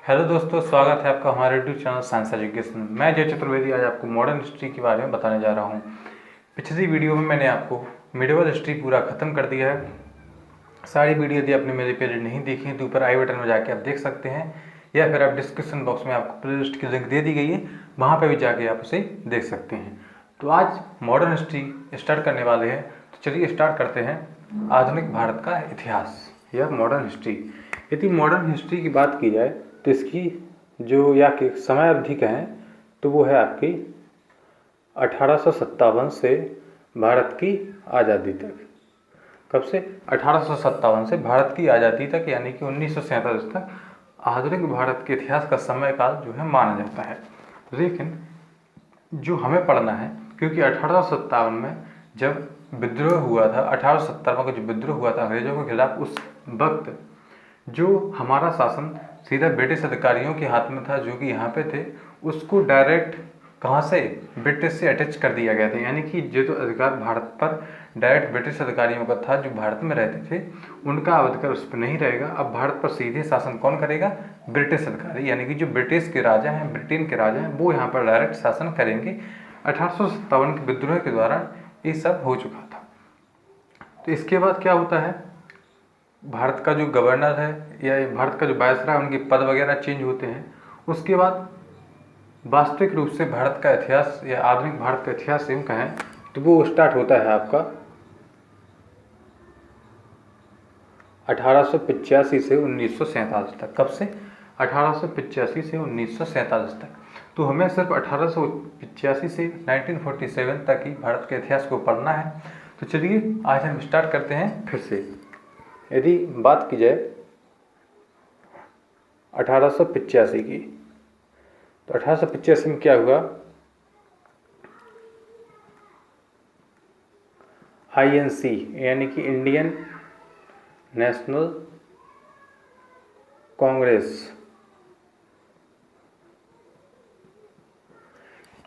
Hello दोस्तों, स्वागत है आपका हमारे यूट्यूब चैनल साइंस एजुकेशन। मैं जय चतुर्वेदी आज आपको मॉडर्न हिस्ट्री के बारे में बताने जा रहा हूँ। पिछली वीडियो में मैंने आपको मिडिवल हिस्ट्री पूरा ख़त्म कर दिया है। सारी वीडियो यदि आपने मेरे पेज नहीं देखी तो ऊपर आई बटन में जाके आप देख सकते हैं, या फिर आप डिस्क्रिप्शन बॉक्स में आपको प्ले लिस्ट की लिंक दे दी गई है, वहाँ पर भी जाके आप उसे देख सकते हैं। तो आज मॉडर्न हिस्ट्री स्टार्ट करने वाले हैं, तो चलिए स्टार्ट करते हैं। आधुनिक भारत का इतिहास या मॉडर्न हिस्ट्री। यदि मॉडर्न हिस्ट्री की बात की जाए तो इसकी जो या कि समय अवधि कहें तो वो है आपकी 1857 से भारत की आज़ादी तक। कब से? 1857 से भारत की आज़ादी तक, यानी कि 1947 तक आधुनिक भारत के इतिहास का समय काल जो है माना जाता है। लेकिन जो हमें पढ़ना है, क्योंकि 1857 में जब विद्रोह हुआ था, 1870 में जो विद्रोह हुआ था अंग्रेजों के खिलाफ, उस वक्त जो हमारा शासन सीधा ब्रिटिश अधिकारियों के हाथ में था, जो कि यहाँ पे थे, उसको डायरेक्ट कहाँ से? ब्रिटिश से अटैच कर दिया गया था। यानी कि जो तो अधिकार भारत पर डायरेक्ट ब्रिटिश अधिकारियों का था, जो भारत में रहते थे, उनका अधिकार उस पर नहीं रहेगा। अब भारत पर सीधे शासन कौन करेगा? ब्रिटिश अधिकारी, यानी कि जो ब्रिटिश के राजा हैं, ब्रिटेन के राजा हैं, वो यहाँ पर डायरेक्ट शासन करेंगे। 1857 के विद्रोह के दौरान ये सब हो चुका था। तो इसके बाद क्या होता है? भारत का जो गवर्नर है या भारत का जो वायसराय है, उनके पद वगैरह चेंज होते हैं। उसके बाद वास्तविक रूप से भारत का इतिहास या आधुनिक भारत का इतिहास यूँ कहें तो वो स्टार्ट होता है आपका 1885 से 1947 तक। कब से? 1885 से 1947 तक। तो हमें सिर्फ 1885 से 1947 तक ही भारत के इतिहास को पढ़ना है। तो चलिए आज हम स्टार्ट करते हैं फिर से। यदि बात की जाए 1885 की, तो 1885 में क्या हुआ? आईएनसी यानी कि Indian national Congress,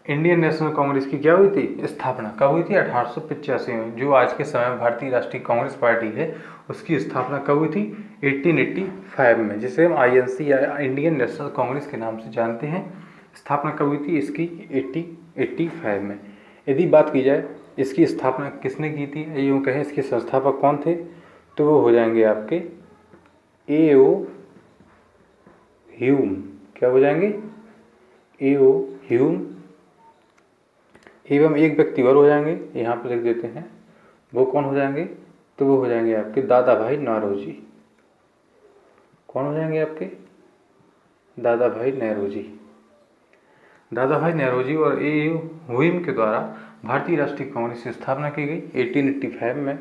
Indian national Congress की क्या हुई थी? स्थापना। कब हुई थी? 1885 में। जो आज के समय में भारतीय राष्ट्रीय कांग्रेस पार्टी है, उसकी स्थापना कब हुई थी? 1885 में, जिसे हम आईएनसी या इंडियन नेशनल कांग्रेस के नाम से जानते हैं। स्थापना कब हुई थी इसकी? 1885 में। यदि बात की जाए इसकी स्थापना किसने की थी, यूँ कहें इसके संस्थापक कौन थे, तो वो हो जाएंगे आपके ए.ओ. ह्यूम। क्या हो जाएंगे? ए.ओ. ह्यूम। एवं एक व्यक्ति और हो जाएंगे, यहाँ पर लिख देते हैं। वो कौन हो जाएंगे? तो वो हो जाएंगे आपके दादा भाई नौरोजी। कौन हो जाएंगे आपके? दादा भाई नेहरूजी। दादा भाई नेहरूजी और ए.ओ. ह्यूम के द्वारा भारतीय राष्ट्रीय कांग्रेस की स्थापना की गई 1885 में।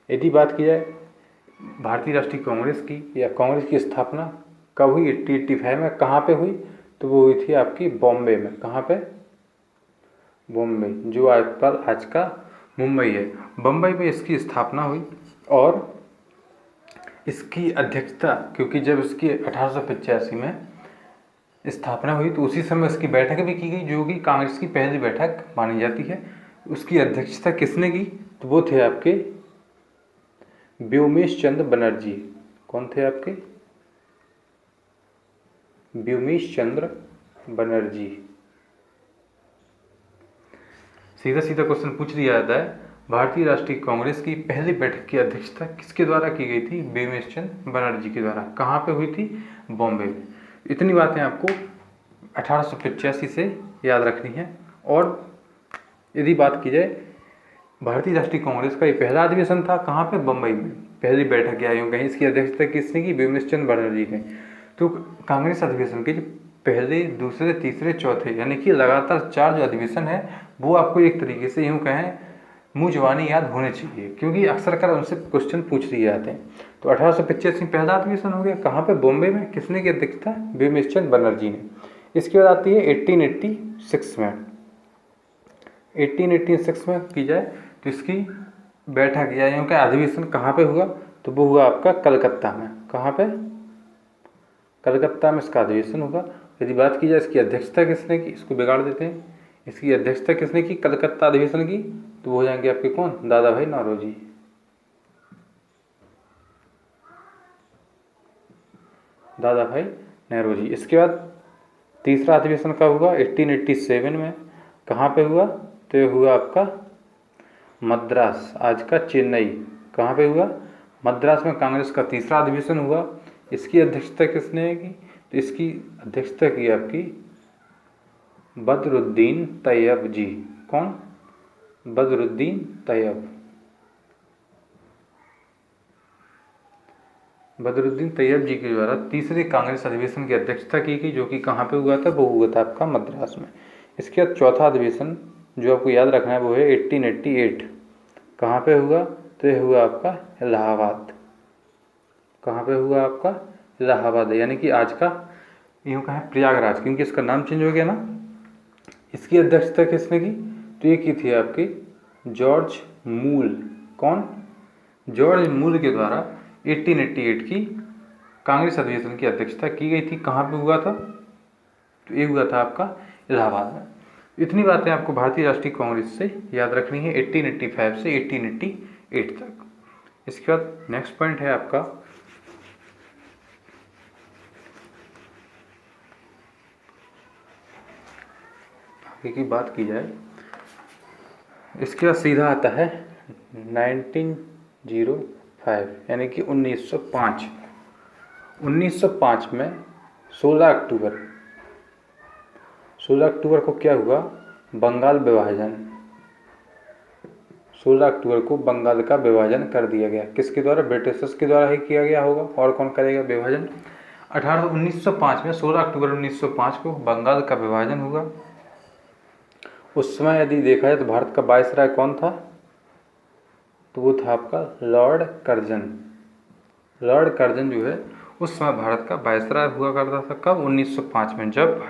यदि बात की जाए भारतीय राष्ट्रीय कांग्रेस की या कांग्रेस की स्थापना कब हुई? 1885 में। कहाँ पे हुई? तो वो हुई थी आपकी बॉम्बे में। कहाँ पे? बॉम्बे, जो आज का मुंबई है। बम्बई में इसकी स्थापना हुई और इसकी अध्यक्षता, क्योंकि जब इसकी 1885 में स्थापना हुई तो उसी समय इसकी बैठक भी की गई, जो कि कांग्रेस की पहली बैठक मानी जाती है। उसकी अध्यक्षता किसने की? तो वो थे आपके व्योमेश चंद्र बनर्जी। कौन थे आपके? व्योमेश चंद्र बनर्जी। सीधा सीधा क्वेश्चन पूछ दिया जाता है, भारतीय राष्ट्रीय कांग्रेस की पहली बैठक की अध्यक्षता किसके द्वारा की गई थी? व्योमेश चंद्र बनर्जी के द्वारा। कहाँ पे हुई थी? बॉम्बे में। इतनी बातें आपको 1885 से याद रखनी है। और यदि बात की जाए भारतीय राष्ट्रीय कांग्रेस का ये पहला अधिवेशन था, कहाँ पे? बम्बई में। पहली बैठक या यूँ कहीं इसकी अध्यक्षता किसने की? व्योमेश चंद्र बनर्जी ने। तो कांग्रेस अधिवेशन के जो पहले, दूसरे, तीसरे, चौथे, यानी कि लगातार 4 जो अधिवेशन है, वो आपको एक तरीके से यूँ कहें मुँह जुबानी याद होने चाहिए, क्योंकि अक्सर कर उनसे क्वेश्चन पूछ लिए जाते हैं। तो 1885 में पहला अधिवेशन हो गया। कहाँ पे? बॉम्बे में। किसने की अध्यक्षता? व्योमेश चंद्र बनर्जी ने। इसके बाद आती है 1886 में। 1886 में की जाए तो इसकी बैठक या यूँ का अधिवेशन कहाँ पे हुआ? तो वो हुआ आपका कलकत्ता में। कहाँ पे? कलकत्ता में इसका अधिवेशन हुआ। यदि बात की जाए इसकी अध्यक्षता किसने की, इसको बिगाड़ देते हैं, इसकी अध्यक्षता किसने की कलकत्ता अधिवेशन की? तो वो हो जाएंगे आपके कौन? दादा भाई नौरोजी। दादा भाई नेहरू जी। इसके बाद तीसरा अधिवेशन कब हुआ? 1887 में। कहाँ पे हुआ? तो ये हुआ आपका मद्रास, आज का चेन्नई। कहाँ पे हुआ? मद्रास में कांग्रेस का तीसरा अधिवेशन हुआ। इसकी अध्यक्षता किसने की? तो इसकी अध्यक्षता की आपकी बदरुद्दीन तैयब जी। कौन? बदरुद्दीन तैयब। बदरुद्दीन तैयब जी के द्वारा तीसरे कांग्रेस अधिवेशन की अध्यक्षता की गई, जो कि कहाँ पे हुआ था? वो हुआ था आपका मद्रास में। इसके बाद चौथा अधिवेशन जो आपको याद रखना है वो है 1888। कहाँ पे हुआ? तो ये हुआ आपका इलाहाबाद। कहाँ पे हुआ आपका? इलाहाबाद, यानी कि आज का यूँ कहें प्रयागराज, क्योंकि इसका नाम चेंज हो गया ना। इसकी अध्यक्षता किसने की? तो ये की थी आपकी जॉर्ज मूल। कौन? जॉर्ज मूल के द्वारा 1888 की कांग्रेस अधिवेशन की अध्यक्षता की गई थी। कहाँ पे हुआ था? तो ये हुआ था आपका इलाहाबाद में। इतनी बातें आपको भारतीय राष्ट्रीय कांग्रेस से याद रखनी है 1885 से 1888 तक। इसके बाद नेक्स्ट पॉइंट है आपका आगे की बात की जाए, इसके बाद सीधा आता है 1905 यानी कि 1905। 1905 में 16 अक्टूबर को क्या हुआ? बंगाल विभाजन। 16 अक्टूबर को बंगाल का विभाजन कर दिया गया। किसके द्वारा? ब्रिटिशर्स के द्वारा ही किया गया होगा, और कौन करेगा विभाजन? 1905 में 16 अक्टूबर 1905 को बंगाल का विभाजन हुआ। उस समय यदि देखा जाए तो भारत का वायसराय कौन था? तो वो था आपका लॉर्ड कर्जन। लॉर्ड कर्जन जो है उस समय भारत का वायसराय हुआ करता था। कब? 1905 में, जब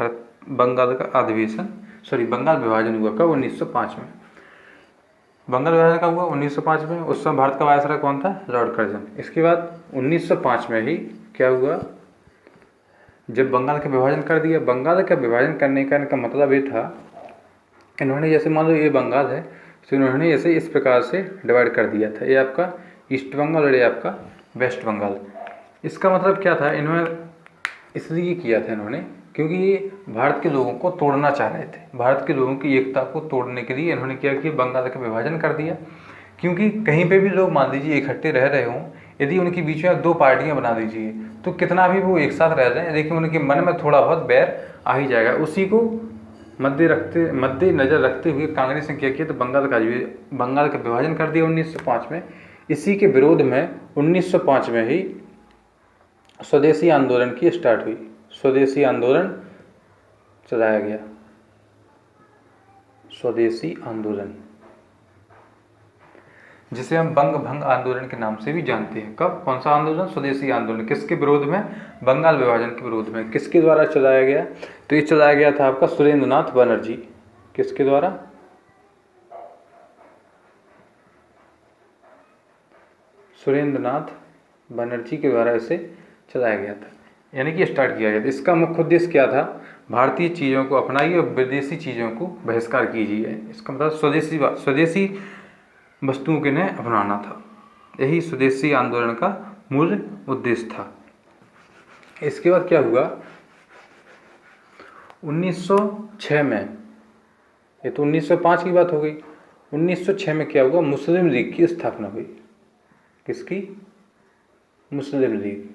बंगाल विभाजन हुआ। कब? 1905 में। बंगाल विभाजन कब हुआ? 1905 में। उस समय भारत का वायसराय कौन था? Lord Curzon. इसके बाद 1905 में ही क्या हुआ? जब बंगाल का विभाजन कर दिया। बंगाल का विभाजन करने का इनका मतलब ये था, इन्होंने जैसे मान लो ये बंगाल है, तो इन्होंने इसे इस प्रकार से डिवाइड कर दिया था, ये आपका ईस्ट बंगाल और ये आपका वेस्ट बंगाल। इसका मतलब क्या था? इन्होंने इसलिए किया था इन्होंने क्योंकि ये भारत के लोगों को तोड़ना चाह रहे थे। भारत के लोगों की एकता को तोड़ने के लिए इन्होंने क्या किया? बंगाल का विभाजन कर दिया। क्योंकि कहीं पे भी लोग मान लीजिए इकट्ठे रह रहे हों, यदि उनके बीच में 2 पार्टियां बना दीजिए तो कितना भी वो एक साथ रह रहे हैं, लेकिन उनके मन में थोड़ा बहुत बैर आ ही जाएगा। उसी को मद्देनजर रखते हुए कांग्रेस ने क्या किया? तो बंगाल का विभाजन कर दिया 1905 में। इसी के विरोध में 1905 में ही स्वदेशी आंदोलन की स्टार्ट हुई। स्वदेशी आंदोलन चलाया गया। स्वदेशी आंदोलन जिसे हम बंग भंग आंदोलन के नाम से भी जानते हैं। कब? कौन सा आंदोलन? स्वदेशी आंदोलन। किसके विरोध में? बंगाल विभाजन के विरोध में। किसके द्वारा चलाया गया? तो ये चलाया गया था आपका सुरेंद्रनाथ बनर्जी। किसके द्वारा? सुरेंद्रनाथ बनर्जी के द्वारा इसे चलाया गया था, यानी कि स्टार्ट किया गया था। इसका मुख्य उद्देश्य क्या था? भारतीय चीज़ों को अपनाइए और विदेशी चीज़ों को बहिष्कार कीजिए। इसका मतलब स्वदेशी वस्तुओं के ने अपनाना था। यही स्वदेशी आंदोलन का मूल उद्देश्य था। इसके बाद क्या हुआ? 1906 में, ये तो 1905 की बात हो गई। 1906 में क्या हुआ? मुस्लिम लीग की स्थापना हुई। किसकी? मुस्लिम लीग।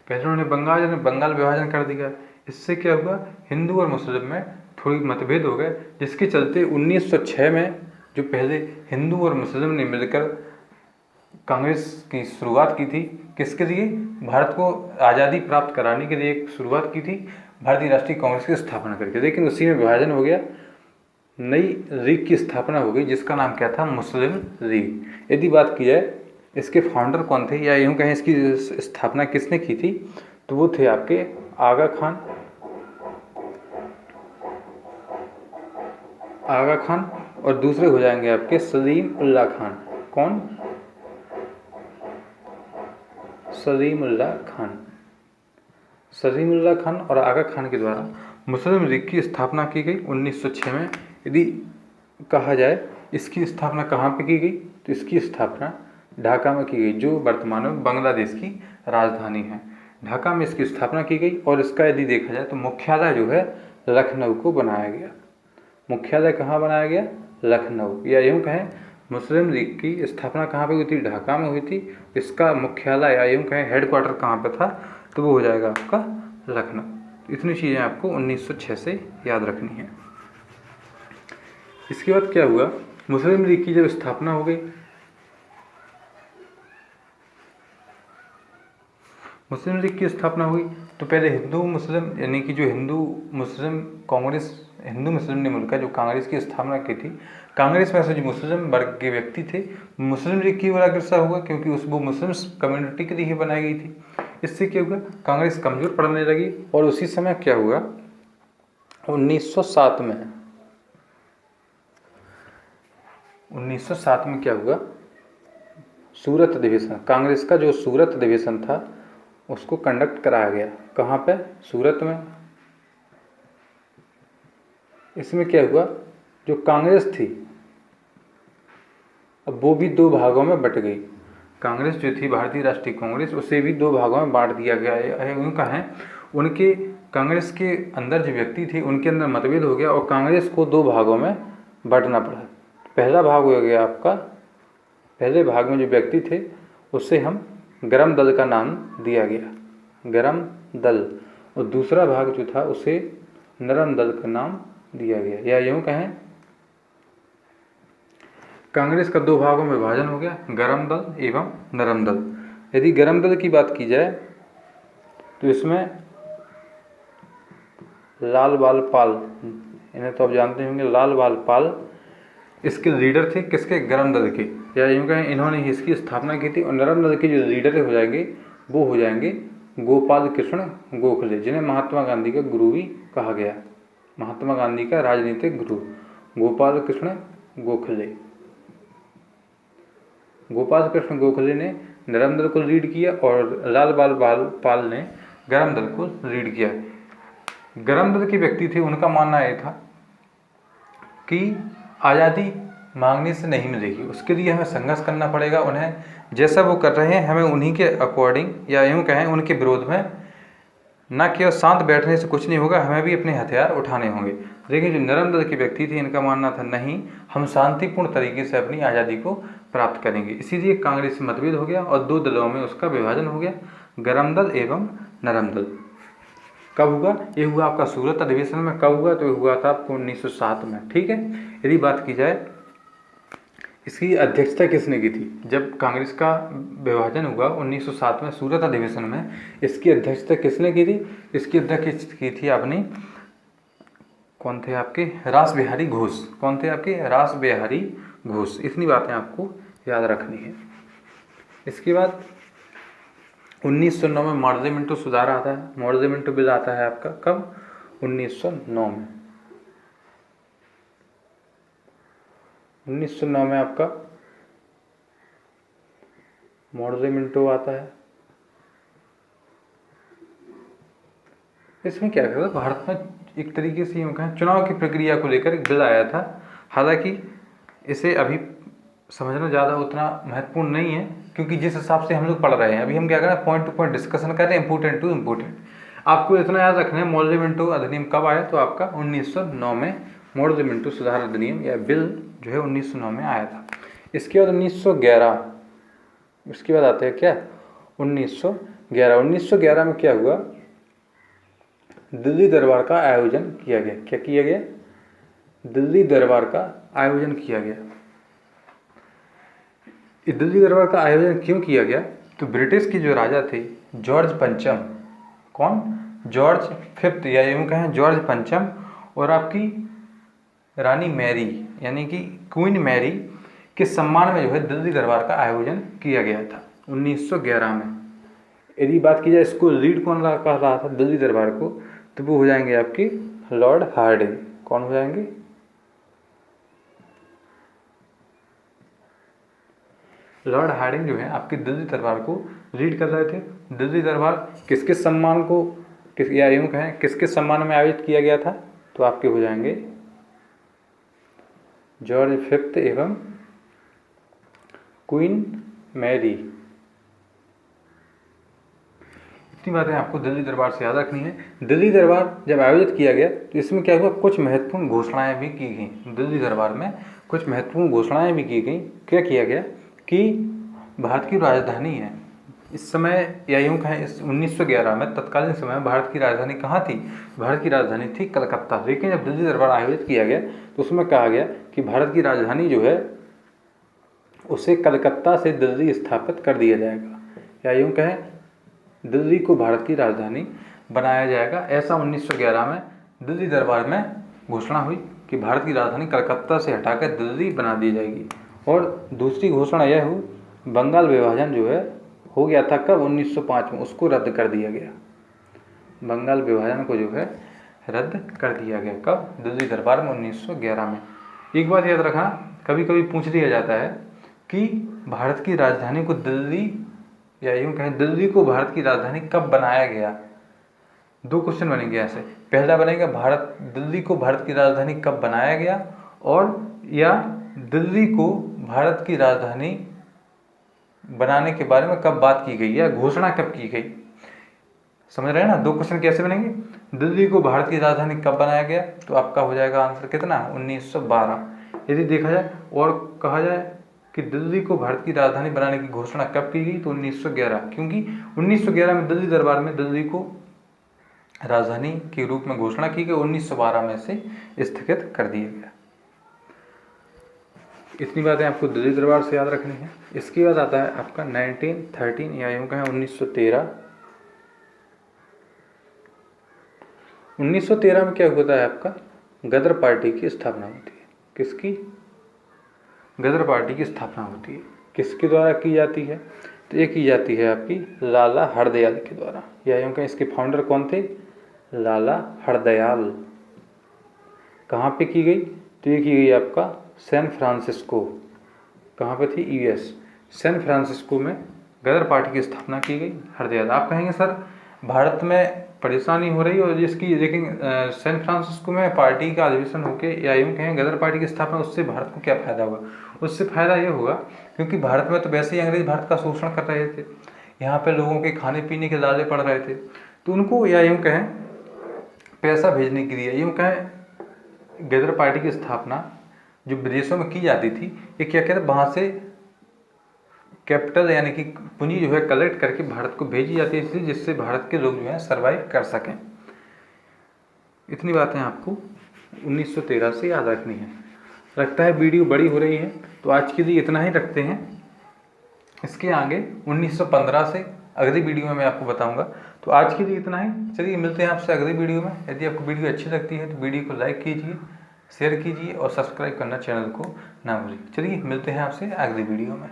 पहले उन्होंने बंगाल विभाजन कर दिया। इससे क्या हुआ? हिंदू और मुस्लिम में थोड़ी मतभेद हो गए, जिसके चलते 1906 में जो पहले हिंदू और मुस्लिम ने मिलकर कांग्रेस की शुरुआत की थी, किसके लिए? भारत को आज़ादी प्राप्त कराने के लिए एक शुरुआत की थी, भारतीय राष्ट्रीय कांग्रेस की स्थापना करके। लेकिन उसी में विभाजन हो गया, नई लीग की स्थापना हो गई, जिसका नाम क्या था? मुस्लिम लीग। यदि बात की जाए इसके फाउंडर कौन थे, या यूँ कहें इसकी स्थापना किसने की थी, तो वो थे आपके आगा खान और दूसरे हो जाएंगे आपके सलीम उल्लाह खान। कौन? सलीम उल्लाह खान और आगा खान के द्वारा मुस्लिम लीग की स्थापना की गई 1906 में। यदि कहा जाए इसकी स्थापना कहाँ पे की गई, तो इसकी स्थापना ढाका में की गई, जो वर्तमान में बांग्लादेश की राजधानी है। ढाका में इसकी स्थापना की गई और इसका यदि देखा जाए तो मुख्यालय जो है लखनऊ को बनाया गया। मुख्यालय कहाँ बनाया गया? लखनऊ। या यूँ कहें मुस्लिम लीग की स्थापना कहाँ पे हुई थी? ढाका में हुई थी। इसका मुख्यालय या यूँ कहें हेडक्वार्टर कहाँ पे था? तो वो हो जाएगा आपका लखनऊ। इतनी चीज़ें आपको 1906 से याद रखनी है। इसके बाद क्या हुआ? मुस्लिम लीग की जब स्थापना हो गई, मुस्लिम लीग की स्थापना हुई तो पहले हिंदू मुस्लिम यानी कि जो हिंदू मुस्लिम कांग्रेस, हिंदू मुस्लिम ने मिलकर जो कांग्रेस की स्थापना की थी, कांग्रेस में से जो मुस्लिम वर्ग के व्यक्ति थे मुस्लिम लीग की ओर अग्रसर हुआ, क्योंकि वो मुस्लिम कम्युनिटी के लिए बनाई गई थी। इससे क्या हुआ? कांग्रेस कमजोर पड़ने लगी। और उसी समय क्या हुआ? 1907 में क्या हुआ? सूरत अधिवेशन, कांग्रेस का जो सूरत अधिवेशन था उसको कंडक्ट कराया गया। कहाँ पे? सूरत में। इसमें क्या हुआ? जो कांग्रेस थी अब वो भी दो भागों में बट गई। कांग्रेस जो थी भारतीय राष्ट्रीय कांग्रेस, उसे भी दो भागों में बांट दिया गया। उनका है उनके कांग्रेस के अंदर जो व्यक्ति थे उनके अंदर मतभेद हो गया और कांग्रेस को दो भागों में बांटना पड़ा। पहला भाग हो गया आपका, पहले भाग में जो व्यक्ति थे उससे हम गरम दल का नाम दिया गया, गरम दल। और दूसरा भाग जो था उसे नरम दल का नाम दिया गया। या यूँ कहें कांग्रेस का दो भागों में विभाजन हो गया, गरम दल एवं नरम दल। यदि गरम दल की बात की जाए तो इसमें लाल बाल पाल, इन्हें तो आप जानते होंगे, लाल बाल पाल इसके लीडर थे। किसके? गरम दल के। या यूँ कहें इन्होंने इसकी स्थापना की थी। और नरम दल के जो लीडर हो जाएंगे वो हो जाएंगे गोपाल कृष्ण गोखले, जिन्हें महात्मा गांधी का गुरु भी कहा गया। महात्मा गांधी का राजनीतिक गुरु गोपाल कृष्ण गोखले। गोपाल कृष्ण गोखले ने नरम दल को लीड किया और लाल बाल पाल ने गरम दल को लीड किया। गरम दल के व्यक्ति थे, उनका मानना यह था कि आज़ादी मांगने से नहीं मिलेगी, उसके लिए हमें संघर्ष करना पड़ेगा। उन्हें जैसा वो कर रहे हैं हमें उन्हीं के अकॉर्डिंग या यूँ कहें उनके विरोध में न केवल शांत बैठने से कुछ नहीं होगा, हमें भी अपने हथियार उठाने होंगे। लेकिन जो नरम दल के व्यक्ति थे इनका मानना था नहीं, हम शांतिपूर्ण तरीके से अपनी आज़ादी को प्राप्त करेंगे। इसीलिए कांग्रेस से मतभेद हो गया और दो दलों में उसका विभाजन हो गया, गरम दल एवं नरम दल। कब हुआ? ये हुआ आपका सूरत अधिवेशन में। कब हुआ? तो ये हुआ था आपको 1907 में। ठीक है। यदि बात की जाए इसकी अध्यक्षता किसने की थी? जब कांग्रेस का विभाजन हुआ 1907 में सूरत अधिवेशन में, इसकी अध्यक्षता किसने की थी? इसकी अध्यक्षता की थी आपने, कौन थे आपके? रास बिहारी घोष। कौन थे आपके? रास बिहारी घोष। इतनी बातें आपको याद रखनी है। इसके बाद 1909 में मॉडल मिंटो सुधार आता है। मॉडल मिंटो बिल आता है आपका कब? 1909 में। 1909 में आपका मॉडल मिंटो आता है। इसमें क्या करता? भारत में एक तरीके से यूँ कहें चुनाव की प्रक्रिया को लेकर एक बिल आया था। हालांकि इसे अभी समझना ज़्यादा उतना महत्वपूर्ण नहीं है, क्योंकि जिस हिसाब से हम लोग पढ़ रहे हैं अभी हम क्या कर रहे हैं, पॉइंट टू पॉइंट डिस्कशन कर रहे हैं, इंपोर्टेंट टू इंपोर्टेंट। आपको इतना याद रखना है मॉडल मिंटो अधिनियम कब आया? तो आपका 1909 में मॉडल मिंटो सुधार अधिनियम या बिल जो है 1909 में आया था। इसके बाद 1911, उसके बाद आते हैं क्या? 1911। 1911 में क्या हुआ? दिल्ली दरबार का आयोजन किया गया। क्या किया गया? दिल्ली दरबार का आयोजन किया गया। दिल्ली दरबार का आयोजन क्यों किया गया? तो ब्रिटिश के जो राजा थे जॉर्ज पंचम, कौन? जॉर्ज फिफ्थ या यूँ कहें जॉर्ज पंचम, और आपकी रानी मैरी यानी कि क्वीन मैरी के सम्मान में जो है दिल्ली दरबार का आयोजन किया गया था 1911 में। यदि बात की जाए इसको लीड कौन कर रहा था दिल्ली दरबार को, तो वो हो जाएंगे आपके लॉर्ड हार्डिंग। कौन हो जाएंगे? लॉर्ड हार्डिंग जो है आपके दिल्ली दरबार को लीड कर रहे थे। दिल्ली दरबार किसके सम्मान को या यूँ कहें किसके सम्मान में आयोजित किया गया था? तो आपके हो जाएंगे जॉर्ज फिफ्थ एवं क्वीन मैरी। इतनी बातें आपको दिल्ली दरबार से याद रखनी है। दिल्ली दरबार जब आयोजित किया गया तो इसमें क्या हुआ, कुछ महत्वपूर्ण घोषणाएं भी की गई। दिल्ली दरबार में कुछ महत्वपूर्ण घोषणाएं भी की गई। क्या किया गया कि भारत की राजधानी है इस समय, या यूँ कहें इस 1911 में तत्कालीन समय में भारत की राजधानी कहाँ थी, भारत की राजधानी थी कलकत्ता। लेकिन जब दिल्ली दरबार आयोजित किया गया तो उसमें कहा गया कि भारत की राजधानी जो है उसे कलकत्ता से दिल्ली स्थापित कर दिया जाएगा, या यूँ कहें दिल्ली को भारत की राजधानी बनाया जाएगा। ऐसा 1911 में दिल्ली दरबार में घोषणा हुई कि भारत की राजधानी कलकत्ता से हटाकर दिल्ली बना दी जाएगी। और दूसरी घोषणा यह हुई, बंगाल विभाजन जो है हो गया था कब, 1905 में, उसको रद्द कर दिया गया। बंगाल विभाजन को जो है रद्द कर दिया गया कब, दिल्ली दरबार में 1911 में। एक बात याद रखना, कभी कभी पूछ लिया जाता है कि भारत की राजधानी को दिल्ली, या यूँ कहें दिल्ली को भारत की राजधानी कब बनाया गया। दो क्वेश्चन बनेंगे ऐसे। पहला बनेगा दिल्ली को भारत की राजधानी कब बनाया गया, और या दिल्ली को भारत की राजधानी बनाने के बारे में कब बात की गई या घोषणा कब की गई। समझ रहे हैं ना, दो क्वेश्चन कैसे बनेंगे। दिल्ली को भारत की राजधानी कब बनाया गया, तो आपका हो जाएगा आंसर कितना, 1912। यदि देखा जाए और कहा जाए कि दिल्ली को भारत की राजधानी बनाने की घोषणा कब की गई, तो 1911, क्योंकि 1911 में दिल्ली दरबार में दिल्ली को राजधानी के रूप में घोषणा की गई, 1912 में से स्थगित कर दिया गया। इतनी बातें आपको दिल्ली दरबार से याद रखनी है। इसके बाद आता है आपका 1913, या यूँ कहें 1913। 1913 में क्या होता है, आपका गदर पार्टी की स्थापना होती है। किसकी, गदर पार्टी की स्थापना होती है। किसके द्वारा की जाती है, तो ये की जाती है आपकी लाला हरदयाल के द्वारा, या यूँ कहें इसके फाउंडर कौन थे, लाला हरदयाल। कहाँ पे की गई, तो ये की गई आपका सैन फ्रांसिस्को। कहाँ पे थी, यूएस, सैन फ्रांसिस्को में गदर पार्टी की स्थापना की गई, हरदयाल। आप कहेंगे सर भारत में परेशानी हो रही है और जिसकी, लेकिन सैन फ्रांसिस्को में पार्टी का अधिवेशन होकर, या यूँ कहें गदर पार्टी की स्थापना, उससे भारत को क्या फ़ायदा होगा। उससे फ़ायदा ये होगा क्योंकि भारत में तो वैसे ही अंग्रेज भारत का शोषण कर रहे थे, यहाँ पे लोगों के खाने पीने के लाले पड़ रहे थे, तो उनको, या यूँ कहें पैसा भेजने के लिए, यूँ कहें गदर पार्टी की स्थापना जो विदेशों में की जाती थी, ये क्या कहते हैं, वहाँ से कैपिटल यानी कि पूंजी जो है कलेक्ट करके भारत को भेजी जाती है, इसलिए जिससे भारत के लोग जो हैं सर्वाइव कर सकें। इतनी बातें आपको 1913 से याद रखनी है। लगता है वीडियो बड़ी हो रही है, तो आज के लिए इतना ही रखते हैं। इसके आगे 1915 से अगली वीडियो में मैं आपको बताऊंगा। तो आज के लिए इतना ही, चलिए मिलते हैं आपसे अगली वीडियो में। यदि आपको वीडियो अच्छी लगती है तो वीडियो को लाइक कीजिए, शेयर कीजिए और सब्सक्राइब करना चैनल को ना भूलिए। चलिए मिलते हैं आपसे अगली वीडियो में।